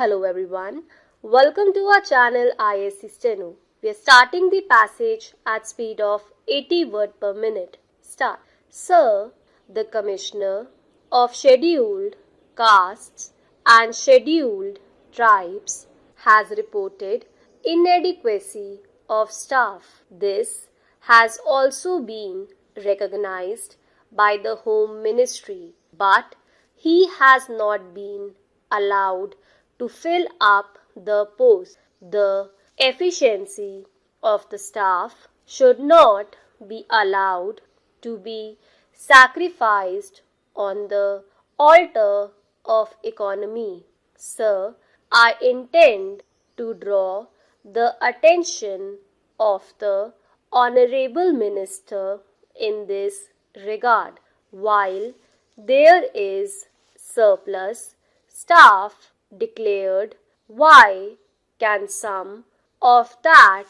Hello everyone. Welcome to our channel ISC Steno. We are starting the passage at speed of 80 words per minute. Start. Sir, the Commissioner of Scheduled Castes and Scheduled Tribes has reported inadequacy of staff. This has also been recognized by the Home Ministry, but he has not been allowed to fill up the post. The efficiency of the staff should not be allowed to be sacrificed on the altar of economy. Sir, I intend to draw the attention of the Honorable Minister in this regard. While there is surplus staff declared, why can some of that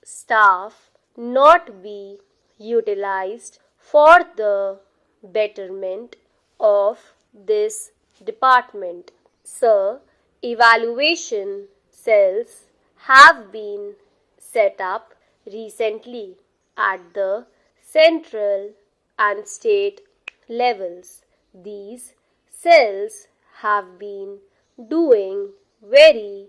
staff not be utilized for the betterment of this department? Sir, evaluation cells have been set up recently at the central and state levels. These cells have been doing very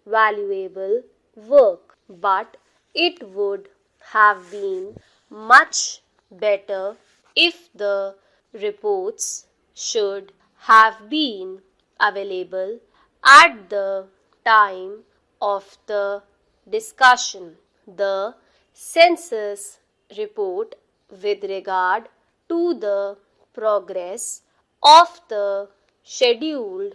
valuable work, but it would have been much better if the reports should have been available at the time of the discussion. The census report with regard to the progress of the scheduled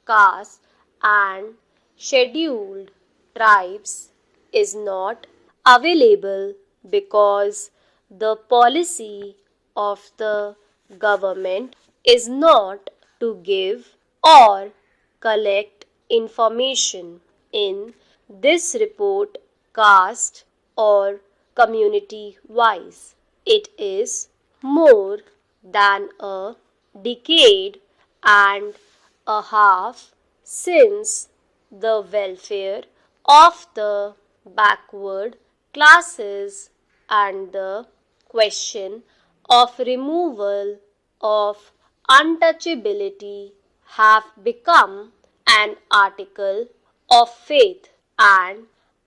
castes and scheduled tribes is not available because the policy of the government is not to give or collect information in this report caste or community wise. It is more than a decade and a half since the welfare of the backward classes and the question of removal of untouchability have become an article of faith and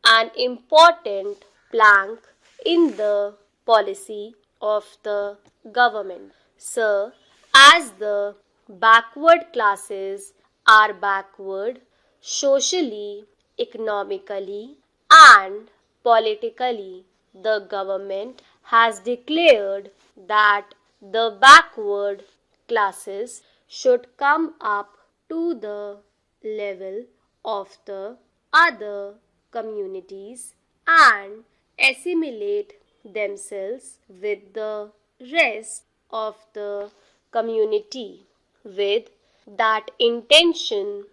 an important plank in the policy of the government. Sir, as the backward classes are backward socially, economically, and politically, the government has declared that the backward classes should come up to the level of the other communities and assimilate themselves with the rest of the community. With that intention,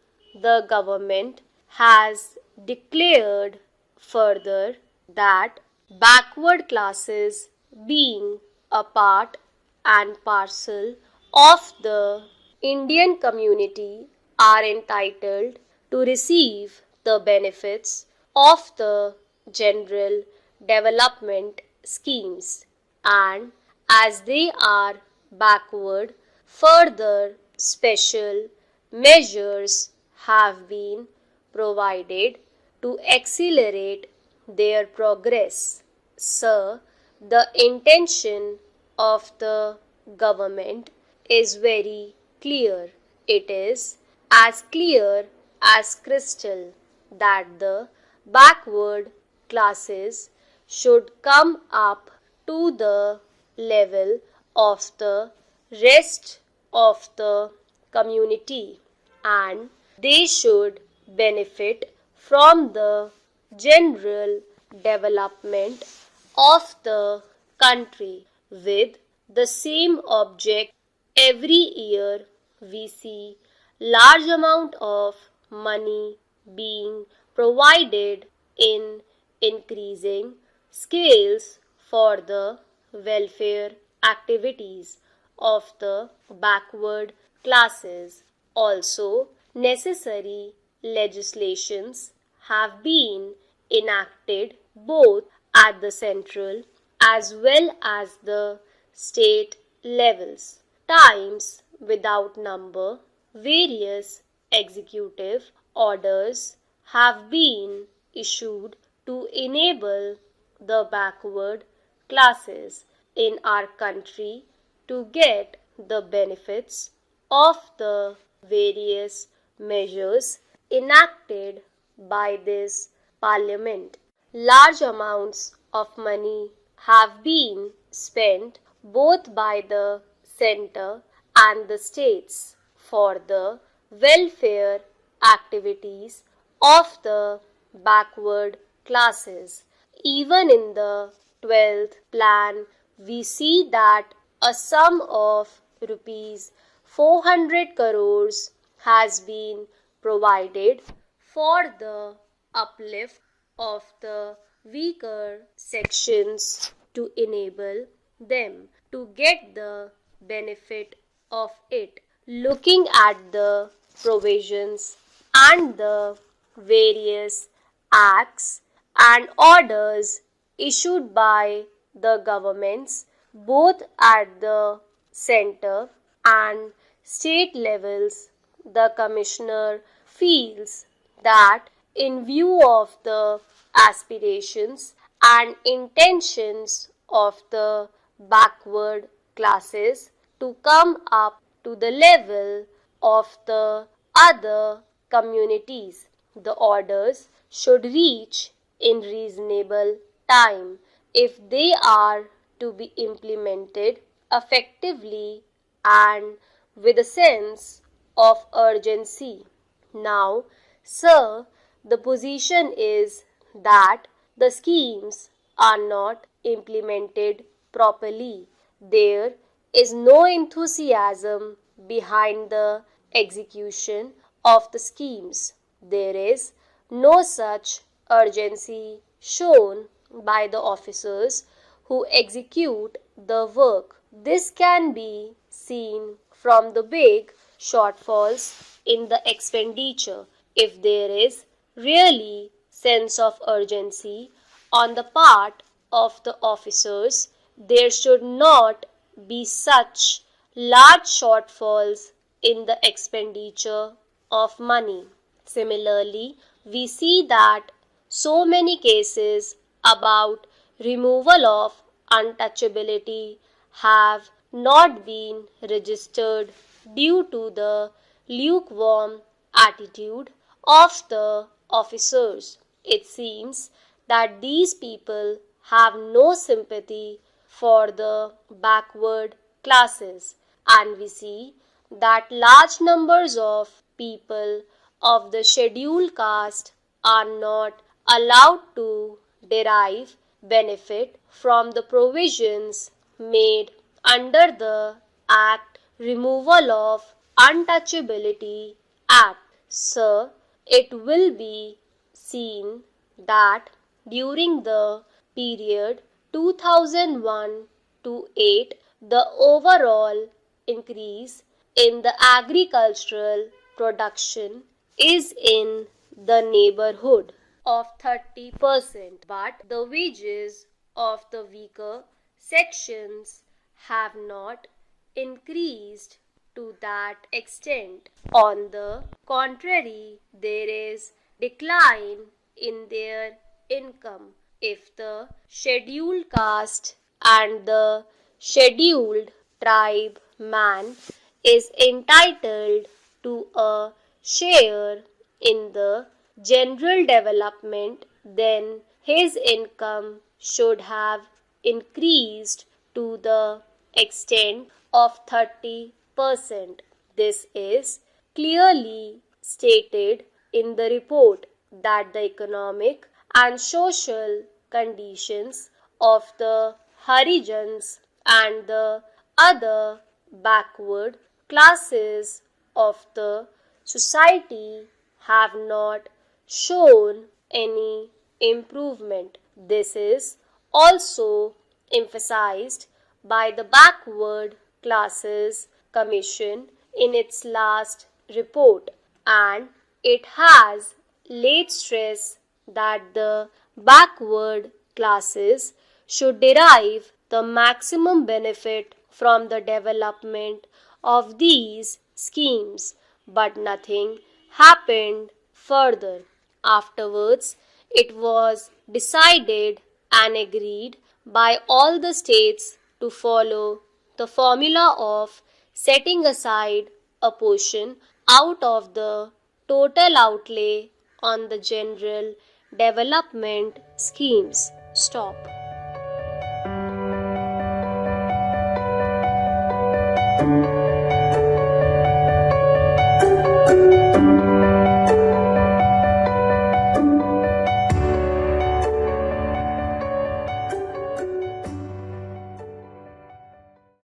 the government has declared further that backward classes, being a part and parcel of the Indian community, are entitled to receive the benefits of the general development schemes, and as they are backward, further special measures have been provided to accelerate their progress. Sir, the intention of the government is very clear. It is as clear as crystal that the backward classes should come up to the level of the rest of the community, and they should benefit from the general development of the country. With the same object, every year we see large amount of money being provided in increasing scales for the welfare activities of the backward classes. Also necessary legislations have been enacted both at the central as well as the state levels. Times without number, various executive orders have been issued to enable the backward classes in our country to get the benefits of the various measures enacted by this parliament. Large amounts of money have been spent both by the center and the states for the welfare activities of the backward classes. Even in the 12th plan, we see that a sum of rupees 400 crores has been provided for the uplift of the weaker sections to enable them to get the benefit of it. Looking at the provisions and the various acts and orders issued by the governments both at the center and state levels, the Commissioner feels that in view of the aspirations and intentions of the backward classes to come up to the level of the other communities, the orders should reach in reasonable time if they are to be implemented effectively and with a sense of urgency. Now, sir, the position is that the schemes are not implemented properly. There is no enthusiasm behind the execution of the schemes. There is no such urgency shown by the officers who execute the work. This can be seen from the big shortfalls in the expenditure. If there is really sense of urgency on the part of the officers, there should not be such large shortfalls in the expenditure of money. Similarly, we see that so many cases about removal of untouchability have not been registered due to the lukewarm attitude of the officers. It seems that these people have no sympathy for the backward classes, and we see that large numbers of people of the scheduled caste are not allowed to derive benefit from the provisions made under the Act Removal of Untouchability Act. Sir, it will be seen that during the period 2001 to 8, the overall increase in the agricultural production is in the neighborhood of 30%, but the wages of the weaker sections have not increased to that extent. On the contrary, there is decline in their income. If the scheduled caste and the scheduled tribe man is entitled to a share in the general development, then his income should have increased to the extent of 30%. This is clearly stated in the report that the economic and social conditions of the Harijans and the other backward classes of the society have not shown any improvement. This is also emphasized by the Backward Classes Commission in its last report, and It has laid stress that the backward classes should derive the maximum benefit from the development of these schemes, but nothing happened further. Afterwards, it was decided and agreed by all the states to follow the formula of setting aside a portion out of the total outlay on the general development schemes. Stop.